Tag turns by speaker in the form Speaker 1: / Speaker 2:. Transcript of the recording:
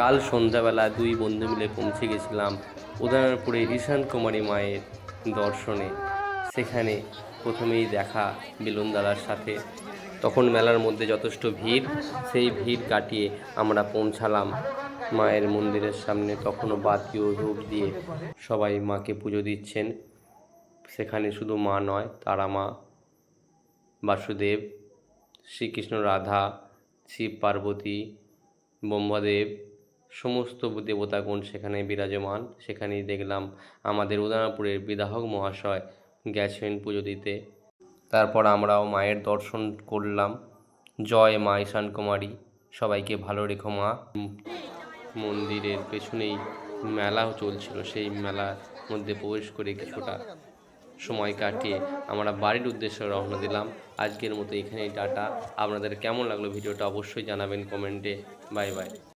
Speaker 1: কাল সন্ধ্যাবেলা দুই বন্ধু মিলে পৌঁছে গেছিলাম উদয়পুরে রিশান কুমারী মায়ের দর্শনে। সেখানে প্রথমেই দেখা বেলুন দাদার সাথে। তখন মেলার মধ্যে যথেষ্ট ভিড়, সেই ভিড় কাটিয়ে আমরা পৌঁছালাম মায়ের মন্দিরের সামনে। তখনও বাতি ও ধূপ দিয়ে সবাই মাকে পুজো দিচ্ছেন। সেখানে শুধু মা নয়, তারা মা, বাসুদেব, শ্রীকৃষ্ণ, রাধা, শিব পার্বতী, ব্রহ্মদেব, সমস্ত দেবতাগণ সেখানে বিরাজমান। সেখানেই দেখলাম আমাদের উদয়পুরের বিধায়ক মহাশয় গেছেন পুজো দিতে। তারপর আমরাও মায়ের দর্শন করলাম। জয় মা ঈশান কুমারী, সবাইকে ভালো রেখো মা। মন্দিরের পেছনেই মেলাও চলছিল, সেই মেলার মধ্যে প্রবেশ করে কিছুটা সময় কাটিয়ে আমরা বাড়ির উদ্দেশ্যে রওনা দিলাম। আজকের মতো এখানেই টাটা। আপনাদের কেমন লাগলো ভিডিওটা অবশ্যই জানাবেন কমেন্টে। Bye bye.